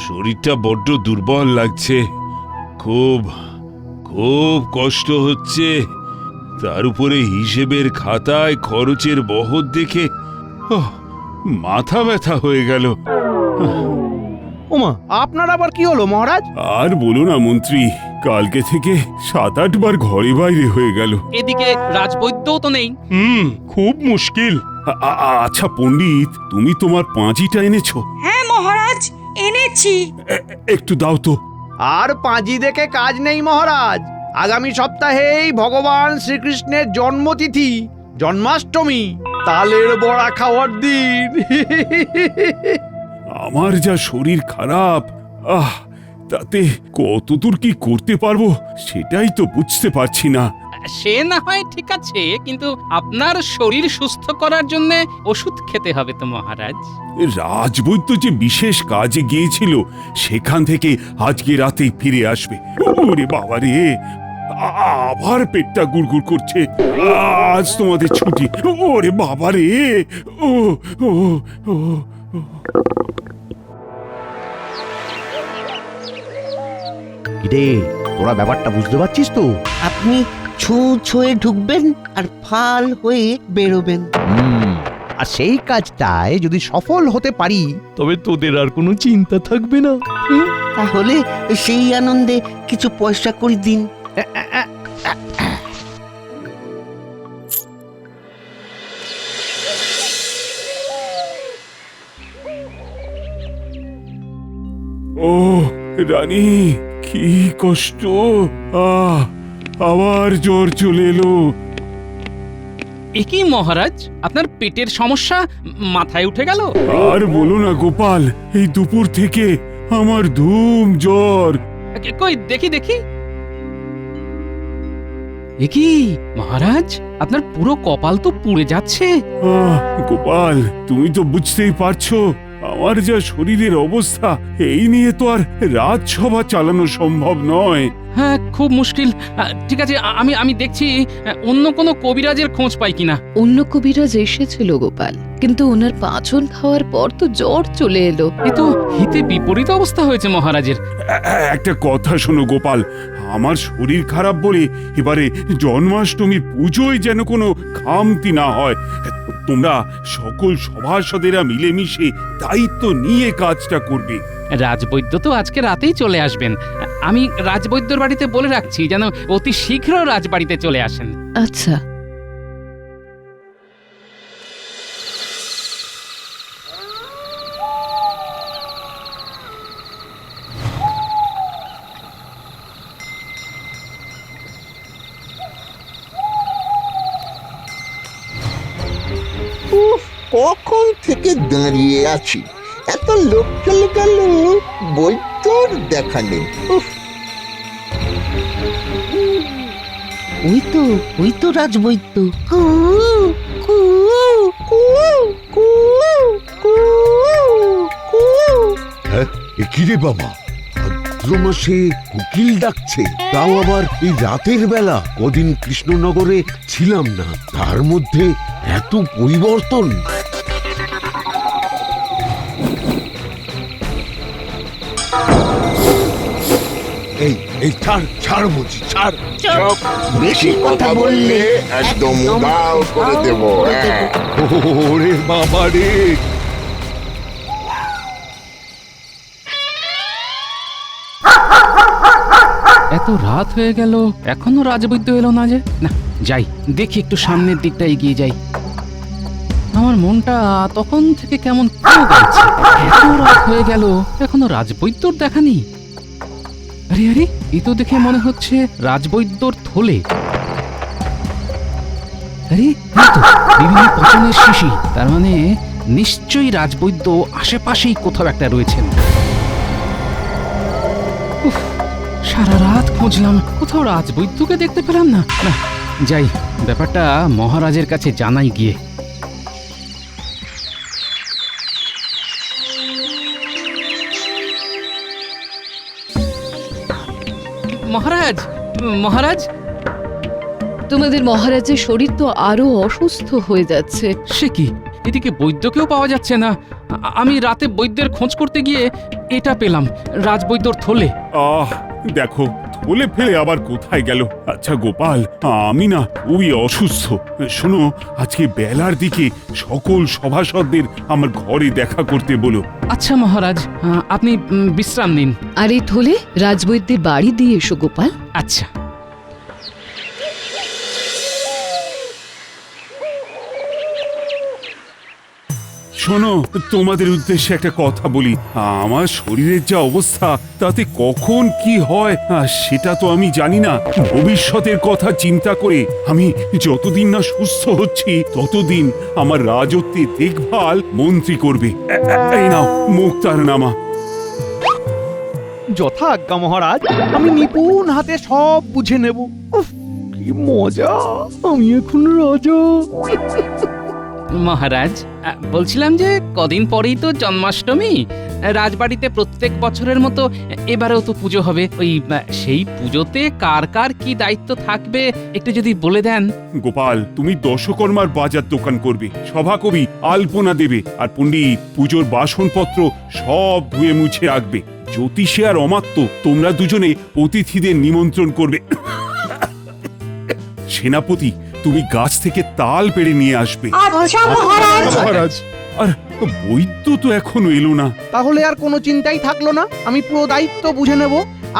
শরীরটা বড্ড দুর্বল লাগছে, খুব খুব কষ্ট হচ্ছে। তার উপরে হিসেবের খাতায় খরচের বহর দেখে মাথা ব্যথা হয়ে গেল। ওমা, আপনার আবার কি হলো মহারাজ? আর বলো না মন্ত্রী, কালকে থেকে 7-8 বার ঘরে বাইরে হয়ে গেল। এদিকে রাজবৈদ্যও তো নেই। খুব মুশকিল। আচ্ছা পণ্ডিত, তুমি তোমার পাঁজিটা এনেছো? হ্যাঁ মহারাজ, এনেছি। একটু দাও তো। আর পাঁজি দেখে কাজ নেই মহারাজ। আগামী সপ্তাহেই ভগবান শ্রীকৃষ্ণের জন্মতিথি, জন্মাষ্টমী, তালের বড়া খাওয়ার দিন। আমার যা শরীর খারাপ, তাতে কতদূর কি করতে পারবো সেটাই তো বুঝতে পারছি না। সে না হয় ঠিক আছে, কিন্তু আপনার শরীর সুস্থ করার জন্য ওষুধ খেতে হবে তো মহারাজ। রাজবৈদ্য যে বিশেষ কাজে গিয়েছিল, সেখান থেকে আজকে রাতেই ফিরে আসবে। ওরে বাবা রে, আবার পেটটা গুড়গুড় করছে। আজ তোমাদের ছুটি। ওরে বাবা রে, ও ও ও রে, তোরা ব্যাপারটা বুঝতে পারছিস তো? আপনি ছুঁয়ে ঢুকবেন আর ফাল হয়ে বেরোবেন। আর সেই কাজটায় যদি সফল হতে পারি, তবে তোদের আর কোনো চিন্তা থাকবে না। তাহলে সেই আনন্দে কিছু পয়সা করে দিন। ও রানী, কি কষ্ট! আবার জ্বর চলে এলো। একই মহারাজ, আপনার পেটের সমস্যা মাথায় উঠে গেল? আর বলো না গোপাল, এই দুপুর থেকে আমার ধুম জ্বর। কই দেখি দেখি। একই মহারাজ, আপনার পুরো কপাল তো পুড়ে যাচ্ছে। গোপাল, তুমি তো বুঝতেই পারছো আমার যা শরীরের অবস্থা, এই নিয়ে তো আর রাজসভা চালানো সম্ভব নয়। হ্যাঁ, খুব মুশকিল। ঠিক আছে, আমি দেখছি অন্য কোনো কবিরাজের খোঁজ পাই কিনা। অন্য কবিরাজ এসেছিল গোপাল, কিন্তু ওনার পাঁচন খাওয়ার পর তো জ্বর চলে এলো। এ তো হিতে বিপরীত অবস্থা হয়েছে মহারাজের। একটা কথা শোনো গোপাল, আমার শরীর খারাপ বলে এবারে জন্মাষ্টমীর পুজোয় যেন কোনো খামতি না হয়। তোমরা সকল সভাসদেরা মিলেমিশে দায়িত্ব নিয়ে কাজটা করবে। রাজবৈদ্য তো আজকে রাতেই চলে আসবেন। আমি রাজবৈদ্যর বাড়িতে বলে রাখছি যেন অতি শীঘ্র রাজবাড়িতে চলে আসেন। আচ্ছা। কখন থেকে দাঁড়িয়ে আছি, এত লোক চলে গেল, বৈদ্যর দেখা নেই। ওই তো রাজবৈদ্য। কু কু কু কু কু কু। কি রে বাবা, ভাদ্র মাসে কোকিল ডাকছে, তাও আবার এই রাতের বেলা। কদিন কৃষ্ণনগরে ছিলাম না, তার মধ্যে এত পরিবর্তন। এই ছাড় বলছি, ছাড়। বেশি কথা বললে একদম উধাও করে দেব। ওরে বাবা রে! এত রাত হয়ে গেল, এখনো রাজবৈদ্য এলো না যে। না, যাই দেখি, একটু সামনের দিকটা এগিয়ে যাই। আমার মনটা তখন থেকে কেমন গেছে। এত রাত হয়ে গেল, এখনো রাজবৈদ্যর দেখা নেই। আরে আরে, এই তো দেখে মনে হচ্ছে রাজবৈদ্যর থলে। আরে এই তো বিভিন্ন পচনের শিশি, তার মানে নিশ্চয়ই রাজবৈদ্য আশেপাশেই কোথাও একটা রয়েছেন। উফ, সারা রাত খুঁজলাম, কোথাও রাজবৈদ্যকে দেখতে পেলাম না। না, যাই, ব্যাপারটা মহারাজের কাছে জানাই গিয়ে। মহারাজ, মহারাজ! তোমাদের মহারাজের শরীর তো আরো অসুস্থ হয়ে যাচ্ছে। সে কি, এদিকে বৈদ্যকেও পাওয়া যাচ্ছে না। আমি রাতে বৈদ্যের খোঁজ করতে গিয়ে এটা পেলাম, রাজবৈদ্যর থলে। আহ দেখো, থলে ফেলে আবার কোথায় গেল? আচ্ছা গোপাল, আমি না খুবই অসুস্থ। শোনো, আজকে বেলার দিকে সকল সভাসদদের আমার ঘরে দেখা করতে বলো। আচ্ছা মহারাজ, আপনি বিশ্রাম নিন। আর এই থলে রাজবৈদ্যের বাড়ি দিয়ে এসো গোপাল। আচ্ছা। শোনো, তোমাদের উদ্দেশ্যে একটা কথা বলি। আমার শরীরের যা অবস্থা, তাতে কখন কি হয় সেটা তো আমি জানি না। ভবিষ্যতের কথা চিন্তা করে আমি যতদিন না সুস্থ হচ্ছি ততদিন আমার রাজত্বের দেখভাল মন্ত্রী করবে। এই নাও মুক্তারনামা। যথা আজ্ঞা মহারাজ, আমি নিপুণ হাতে সব বুঝে নেব। উফ, কি মজা, আমি এখন রাজা। মহারাজ, বলছিলাম যে কদিন পরেই তো জন্মাষ্টমী। রাজবাড়িতে প্রত্যেক বছরের মতো এবারেও তো পুজো হবে। ওই সেই পুজোতে কার কার কি দায়িত্ব থাকবে একটু যদি বলে দেন। গোপাল, তুমি দশকর্মার বাজার দোকান করবে, সভাকবি আলপনা দেবে, আর পণ্ডিত পুজোর বাসনপত্র সব ধুয়ে মুছে রাখবে। জ্যোতিষী আর অমাত্য তোমরা দুজনে অতিথিদের নিমন্ত্রণ করবে। সেনাপতি, তুমি গাছ থেকে তাল পেড়ে নিয়ে আসবে। আচ্ছা মহারাজ। মহারাজ, আর বৈদ্য তো এখনো এলো না। তাহলে আর কোনো চিন্তাই থাকলো না, আমি পুরো দায়িত্ব বুঝে নেব।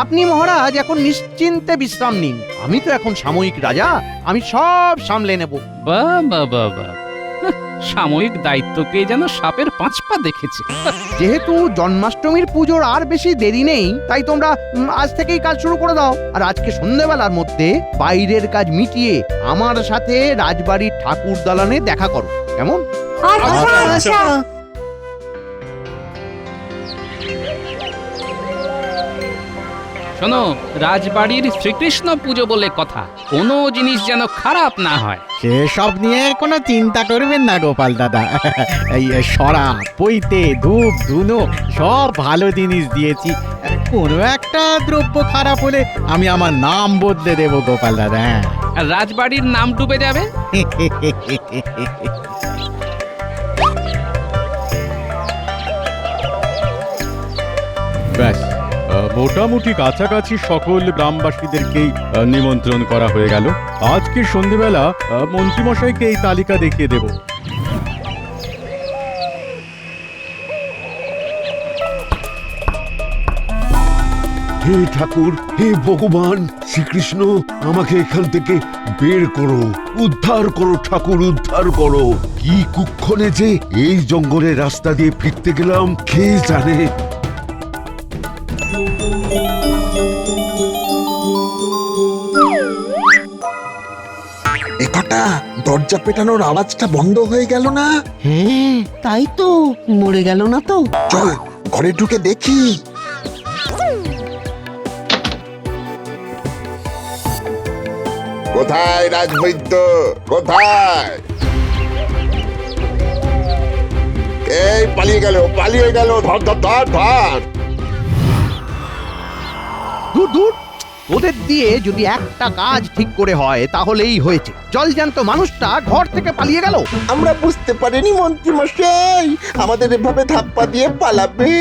আপনি মহারাজ এখন নিশ্চিন্তে বিশ্রাম নিন। আমি তো এখন সাময়িক রাজা, আমি সব সামলে নেব। বাহ বাহ বাহ বাহ, সাময়িক দায়িত্ব পেয়ে যেন সাপের 5 পা দেখেছে। যেহেতু জন্মাষ্টমীর পুজোর আর বেশি দেরি নেই, তাই তোমরা আজ থেকেই কাজ শুরু করে দাও। আর আজকে সন্ধ্যেবেলার মধ্যে বাইরের কাজ মিটিয়ে আমার সাথে রাজবাড়ির ঠাকুর দালানে দেখা করো, কেমন? আচ্ছা আচ্ছা। শোনো, রাজবাড়ির শ্রীকৃষ্ণ পুজো বলে কথা, কোনো জিনিস যেন খারাপ না হয়। সেসব নিয়ে কোনো চিন্তা করবেন না গোপাল দাদা। এই সরা পইতে ধূপ ধুনো সব ভালো জিনিস দিয়েছি। কোনো একটা দ্রব্য খারাপ হলে আমি আমার নাম বদলে দেব গোপাল দাদা। আর রাজবাড়ির নাম ডুবে যাবে। ব্যাস, মোটামুটি কাছাকাছি সকল গ্রামবাসীদেরকেই নিমন্ত্রণ করা হয়ে গেল। আজকে সন্ধ্যেবেলা মন্ত্রীমশাইকে এই তালিকা দেখিয়ে দেব। হে ঠাকুর, হে ভগবান শ্রীকৃষ্ণ, আমাকে এখান থেকে বের করো, উদ্ধার করো ঠাকুর, উদ্ধার করো। কি কুক্ষণে যে এই জঙ্গলের রাস্তা দিয়ে ফিরতে গেলাম কে জানে। একটা দরজা পেটানোর আওয়াজটা বন্ধ হয়ে গেল না? হ্যাঁ, তাই তো, মরে গেল না তো। চল ঘরে ঢুকে দেখি। কোথায় রাজবৈদ্য, কোথায়? এই পালিয়ে গেল, ধর ধর ধর ধর। দূর দূর, ওদের দিয়ে যদি একটা কাজ ঠিক করে হয় তাহলেই হয়েছে। জলজ্যান্ত মানুষটা ঘর থেকে পালিয়ে গেল। আমরা বুঝতে পারিনি মন্ত্রী মশাই আমাদের এভাবে ধাপ্পা দিয়ে পালাবে।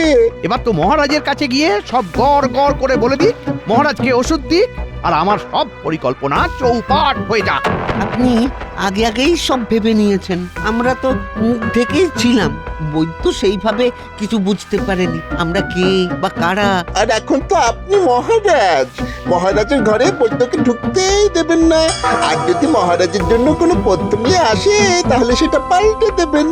এবার তো মহারাজের কাছে গিয়ে সব গড় গড় করে বলে দিক, মহারাজকে ওষুধ দিক, আর আমার সব পরিকল্পনা চৌপাট হয়ে যাক। আপনি আগে আগেই সব ভেবে নিয়েছেন। আমরা তো মুখ ঢেকেই ছিলাম। বৈদ্য সেইভাবে কিছু বুঝতে পারেনি আমরা কে বা কারা। আর এখন তো আপনি মহারাজের ঘরে বৈদ্যকে ঢুকতেই দেবেন না। আর যদি মহারাজের জন্য কোনো পদ্য নিয়ে আসে তাহলে সেটা পাল্টে দেবেন।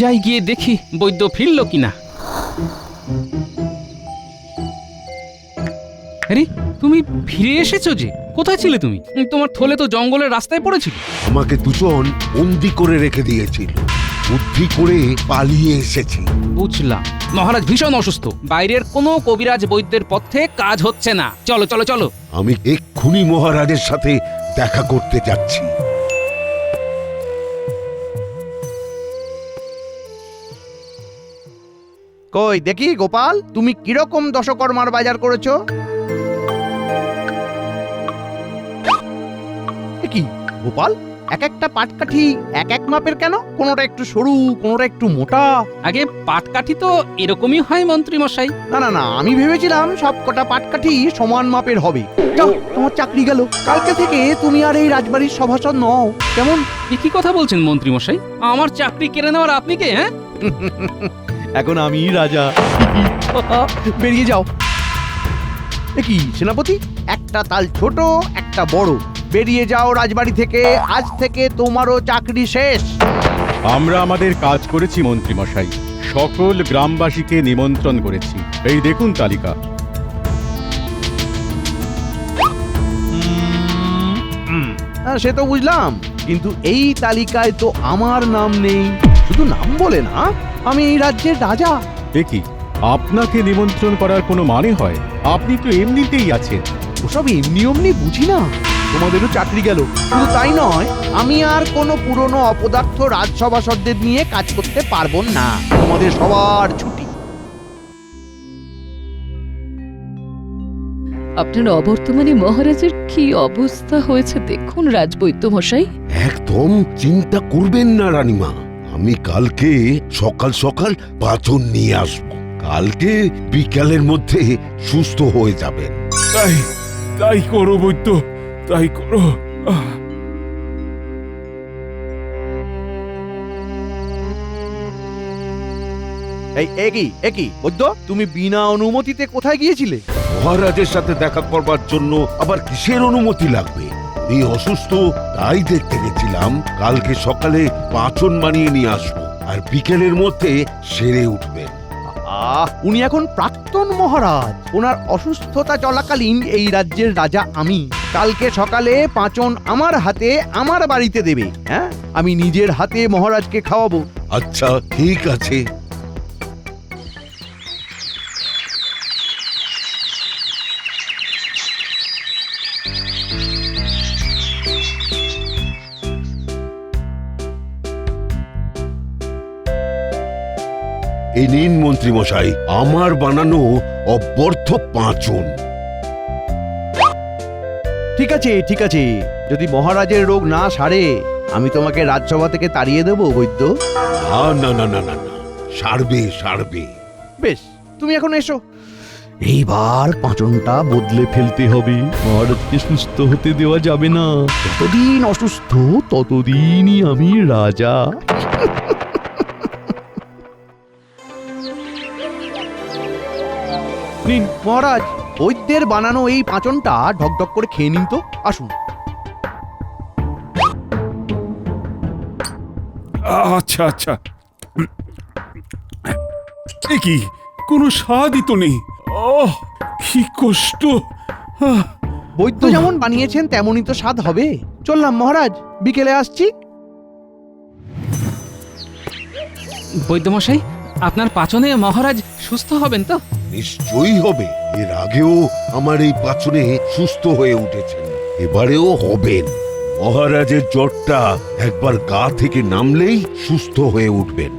যাই গিয়ে দেখি বৈদ্য ফিরল কিনা। আরে, তুমি ফিরে এসেছো যে? কোথায় ছিলে তুমি? তোমার থলে তো জঙ্গলের রাস্তায় পড়েছিল। আমাকে দুজন বন্দি করে রেখে দিয়েছিল, বুদ্ধি করে পালিয়ে এসেছি। বুঝলাম, মহারাজ ভীষণ অসুস্থ, বাইরের কোনো কবিরাজ বৈদ্যের পথে কাজ হচ্ছে না। চলো চলো চলো। আমি এক্ষুনি মহারাজের সাথে দেখা করতে যাচ্ছি। কই দেখি গোপাল, তুমি কিরকম দশকর্মার বাজার করেছো? এ কি গোপাল, এক একটা পাটকাঠি এক এক মাপের কেন? কোনোটা একটু সরু, কোনোটা একটু মোটা। আগে পাটকাঠি তো এরকমই হয় মন্ত্রী মশাই। না না না, আমি ভেবেছিলাম সব কটা পাটকাঠি সমান মাপের হবে। যাও, তোমার চাকরি গেল। কালকে থেকে তুমি আর এই রাজবাড়ির সভাসদ নও, কেমন? এ কি কথা বলছেন মন্ত্রী মশাই? আমার চাকরি কেড়ে নেওয়ার আপনি কে? হ্যাঁ, এখন আমি রাজা। বেরিয়ে যাও। এ কি সেনাপতি, একটা তাল ছোট একটা বড়। বেরিয়ে যাও রাজবাড়ি থেকে, আজ থেকে তোমারও চাকরি শেষ। আমরা আমাদের কাজ করেছি মন্ত্রী মশাই, সকল গ্রামবাসীকে নিমন্ত্রণ করেছি। এই দেখুন তালিকা। সে তো বুঝলাম, কিন্তু এই তালিকায় তো আমার নাম নেই। শুধু নাম বলে না, আমি এই রাজ্যের রাজা। দেখি, আপনাকে নিমন্ত্রণ করার কোনো মানে হয়? আপনি তো এমনিতেই আছেন। ওসব এমনি অমনি বুঝি না। তোমাদেরও চাকরি গেল। শুধু তাই নয়, আমি আর কোনো পুরনো অপদার্থ রাজসভাসদদের নিয়ে কাজ করতে পারবো না। তোমাদের সবার ছুটি। আপনার অবর্তমানে মহারাজের কি অবস্থা হয়েছে দেখুন রাজবৈদ্য মশাই। একদম চিন্তা করবেন না রানীমা, আমি কালকে সকাল সকাল পাচন নিয়ে আসবো। কালকে বিকালের মধ্যে সুস্থ হয়ে যাবেন। তাই তাই করো বৈদ্য, তাই করো। একই বৈদ্য, তুমি বিনা অনুমতিতে কোথায় গিয়েছিলে? মহারাজের সাথে দেখা করবার জন্য আবার কিসের অনুমতি লাগবে? এই অসুস্থ, তাই দেখতে গেছিলাম। কালকে সকালে পাচন বানিয়ে নিয়ে আসবো, আর বিকেলের মধ্যে সেরে উঠবেন। উনি এখন প্রাক্তন মহারাজ। ওনার অসুস্থতা চলাকালীন এই রাজ্যের রাজা আমি। কালকে সকালে পাচন আমার হাতে আমার বাড়িতে দেবে। হ্যাঁ, আমি নিজের হাতে মহারাজকে খাওয়াবো। আচ্ছা, ঠিক আছে। এই নিন মন্ত্রী মশাই, আমার বানানো অব্যর্থ পাঁচন। ঠিক আছে, ঠিক আছে। যদি মহারাজের রোগ না সারে, আমি তোমাকে রাজসভা থেকে তাড়িয়ে দেবো বৈদ্য। না না না না না না, সারবে সারবে। বেশ, তুমি এখন এসো। এইবার পাঁচনটা বদলে ফেলতে হবে। মহারাজকে সুস্থ হতে দেওয়া যাবে না। যতদিন অসুস্থ ততদিনই আমি রাজা। নিন মহারাজ, বৈদ্যের বানানো এই পাঁচনটা ঢকঢক করে খেয়ে নিন তো। আসুন। আচ্ছা আচ্ছা। এ কি, কোনো স্বাদই তো নেই। কি কষ্ট। বৈদ্য যেমন বানিয়েছেন তেমনই তো স্বাদ হবে। চললাম মহারাজ, বিকেলে আসছি। বৈদ্য মশাই, আপনার পাচনে মহারাজ সুস্থ হবেন তো? নিশ্চয়ই হবে। এর আগেও আমার এই পাচনে সুস্থ হয়ে উঠেছেন, এবারেও হবেন। মহারাজের জ্বরটা একবার গা থেকে নামলেই সুস্থ হয়ে উঠবেন।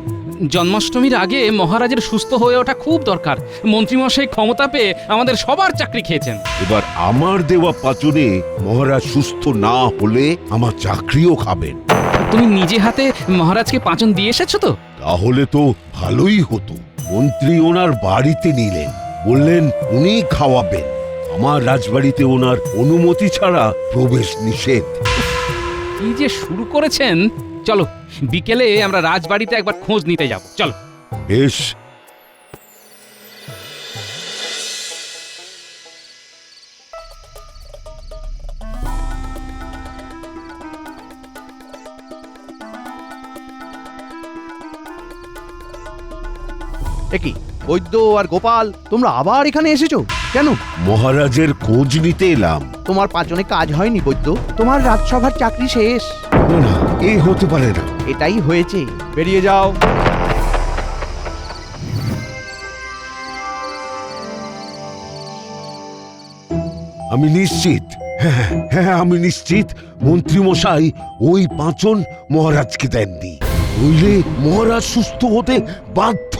জন্মাষ্টমীর আগে মহারাজের সুস্থ হয়ে ওঠা খুব দরকার। মন্ত্রী মশাই ক্ষমতা পেয়ে আমাদের সবার চাকরি খেয়েছেন। এবার আমার দেওয়া পাচনে মহারাজ সুস্থ না হলে আমার চাকরিও খাবেন। তুমি নিজে হাতে মহারাজকে পাচন দিয়ে এসেছো তো? তাহলে তো ভালোই হতো। মন্ত্রী ওনার বাড়িতে নিলেন, বললেন উনি খাওয়াবেন। আমার রাজবাড়িতে ওনার অনুমতি ছাড়া প্রবেশ নিষেধ। কি যে শুরু করেছেন। চলো, বিকেলে আমরা রাজবাড়িতে একবার খোঁজ নিতে যাব। চলো। বেশ। একই বৈদ্য আর গোপাল, তোমরা আবার এখানে এসেছো কেন? মহারাজের খোঁজ নিতে এলাম। তোমার পাচনে কাজ হয়নি বৈদ্য, তোমার রাজসভার চাকরি শেষ। না না, এ হতে পারে না। এটাই হয়েছে। বেরিয়ে যাও। আমি নিশ্চিত, হ্যাঁ, আমি নিশ্চিত মন্ত্রী মশাই ওই পাঁচন মহারাজকে দেননি। নইলে মহারাজ সুস্থ হতে বাধ্য।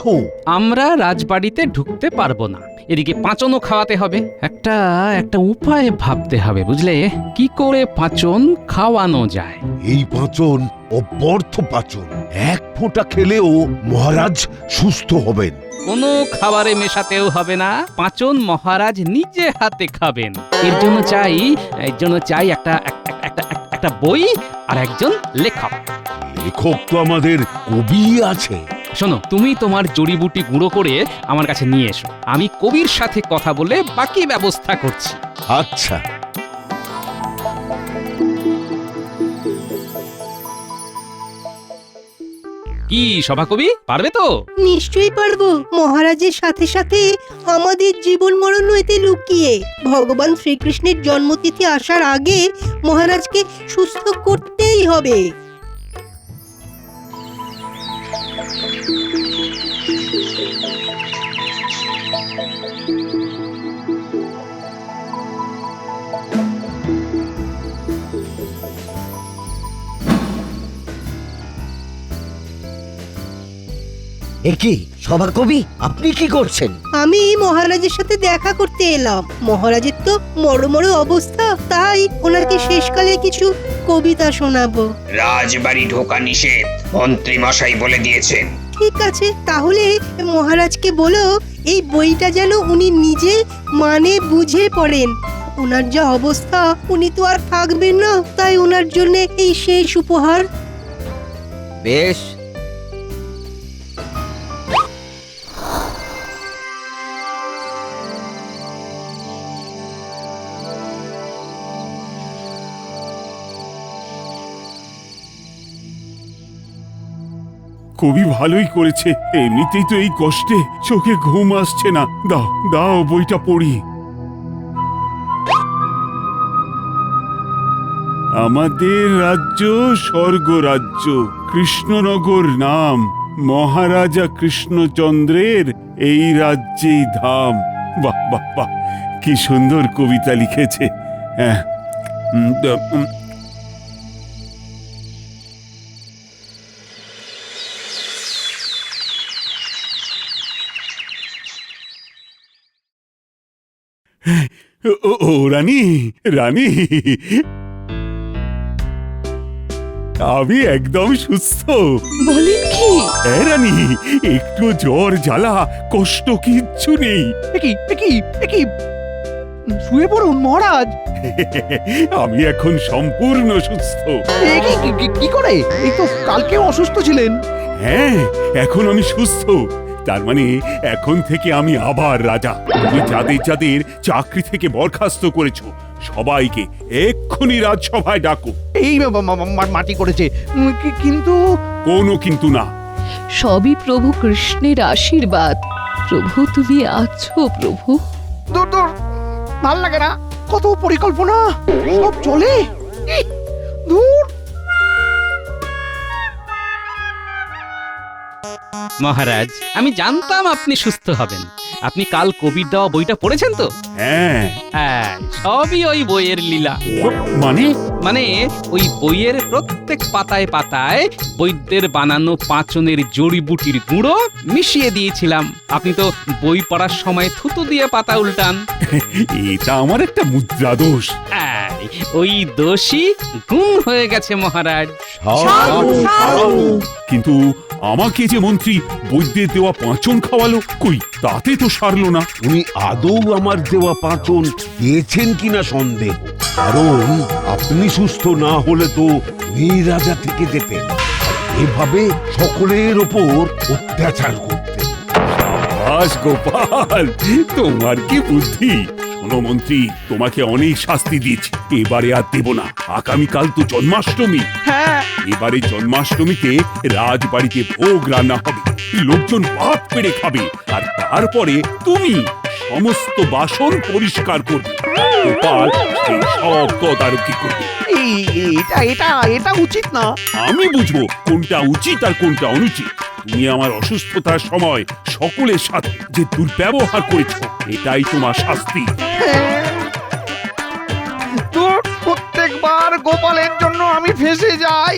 আমরা রাজবাড়িতে ঢুকতে পারবো না, এদিকে পাঁচনও খাওয়াতে হবে। একটা একটা উপায় ভাবতে হবে, বুঝলে, কি করে পাঁচন খাওয়ানো যায়। এই পাচন অব্যর্থ পাচন, এক ফোঁটা খেলেও মহারাজ সুস্থ হবেন। কোনো খাবারে মেশাতেও হবে না, পাঁচন মহারাজ নিজে হাতে খাবেন। এর জন্য চাই একটা বই আর একজন লেখক। লেখক তো আমাদের কবি আছে। শোনো, তুমি তোমার জড়িবুটি গুঁড়ো করে আমার কাছে নিয়ে এসো, আমি কবির সাথে কথা বলে বাকি ব্যবস্থা করছি। আচ্ছা, কি সভাকবি, পারবে তো? নিশ্চয়ই পারবো। মহারাজের সাথে সাথে আমাদের জীবন মরণ হইতে লুকিয়ে ভগবান শ্রীকৃষ্ণের জন্মতিথি আসার আগে মহারাজকে সুস্থ করতেই হবে। একি সভাকবি, আপনি কি করছেন? আমি মহারাজের সাথে দেখা করতে এলাম। মহারাজের তো মরমর অবস্থা, তাই ওনাকে শেষকালে কিছু কবিতা শোনাবো। রাজবাড়ি ঢোকা নিষেধ, মন্ত্রী মশাই বলে দিয়েছেন। ঠিক আছে, তাহলে মহারাজকে বলো এই বইটা যেন উনি নিজে মানে বুঝে পড়েন। ওনার যা অবস্থা, উনি তো আর থাকবেন না, তাই ওনার জন্য এই শেষ উপহার। বেশ, কবি ভালোই করেছে, এমনিতেই তো এই কষ্টে চোখে ঘুম আসছে না। দাও দাও বইটা পড়ি। আমাদের রাজ্য স্বর্গরাজ্য, কৃষ্ণনগর নাম, মহারাজা কৃষ্ণচন্দ্রের এই রাজ্যেই ধাম। বাহ বাহ বাহ, কি সুন্দর কবিতা লিখেছে। হ্যাঁ, ও রানী, রানী, আমি একদম সুস্থ। বলেন কি? হ্যাঁ রানী, একটু জ্বর জ্বালা কষ্ট কিচ্ছু নেই। একই শুয়ে পড়ুন মহারাজ। আমি এখন সম্পূর্ণ সুস্থ। কি করে? এই তো কালকে অসুস্থ ছিলেন। হ্যাঁ, এখন আমি সুস্থ। তার মানে এখন থেকে আমি আবার রাজা। তুমি যাদের যাদের চাকরি থেকে বরখাস্ত করেছো সবাইকে এক্ষুনি রাজসভায় ডাকো। এই মাটি করেছে, কিন্তু কোনো কিন্তু না। সবই প্রভু কৃষ্ণের আশীর্বাদ। প্রভু তুমি আছো প্রভু। দূর দূর, ভাল লাগে না। কত পরিকল্পনা, সব চলে। দূর। মহারাজ, আমি জানতাম আপনি সুস্থ হবেন। আপনি কাল কবির দেওয়া বইটা পড়েছেন তো? হ্যাঁ। হ্যাঁ, সবই ওই বইয়ের লীলা। মানে ওই বইয়ের প্রত্যেক পাতায় পাতায় বৈদ্যের বানানো পাঁচনের জড়িবুটির গুঁড়ো মিশিয়ে দিয়েছিলাম। আপনি তো বই পড়ার সময় থুতু দিয়ে পাতা উল্টান। এটা আমার একটা মুদ্রা দোষ। ওই দোষী গুম হয়ে গেছে মহারাজ। কিন্তু আমাকে যে মন্ত্রী বৈদ্যের দেওয়া পাঁচন খাওয়ালো, কই তাতে তো সারলো না। উনি আদৌ আমার দেওয়া পাচন দিয়েছেন কিনা সন্দেহ, কারণ আপনি সুস্থ না হলে তো উনি রাজা থেকে যেতেন, এভাবে সকলের ওপর অত্যাচার করতেন। সাবাস গোপাল, তোমার কি বুদ্ধি। শোনো মন্ত্রী, তোমাকে অনেক শাস্তি দিয়েছি, এবারে আর দেব না। আগামীকাল তো জন্মাষ্টমী। হ্যাঁ, এবারে জন্মাষ্টমীতে রাজবাড়িতে ভোগ রান্না হবে, লোকজন ভাত পেড়ে খাবে, আর তারপরে তুমি সমস্ত বাসন পরিষ্কার করবে। গোপাল সেই সব তদারকি করবে। এটা উচিত না। আমি বুঝবো কোনটা উচিত আর কোনটা অনুচিত। তুমি আমার অসুস্থতার সময় সকলের সাথে যে দুর্ব্যবহার করেছ, এটাই তোমার শাস্তি। প্রত্যেকবার গোপালের জন্য আমি ফেঁসে যাই।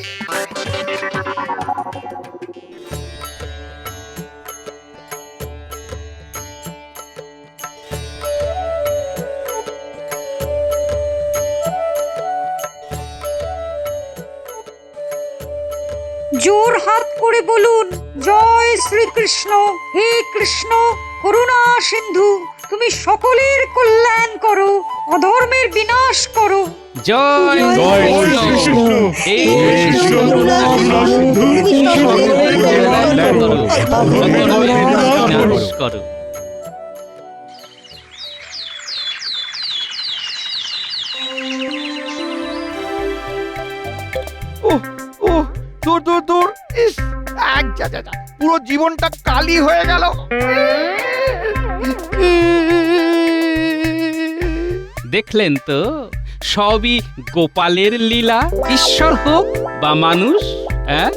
জোর হাত করে বলুন, জয় শ্রীকৃষ্ণ। হে কৃষ্ণ করুণা সিন্ধু, তুমি সকলের কল্যাণ করো, অধর্মের বিনাশ করো। জয় জয় কৃষ্ণ। হে কৃষ্ণ, করুণা সিন্ধু, সকলের কল্যাণ করো, অধর্মের বিনাশ করো। দূর দূর দূর, ইস, পুরো জীবনটা কালি হয়ে গেল। দেখলেন তো, সবই গোপালের লীলা। ঈশ্বর হোক বা মানুষ, হ্যাঁ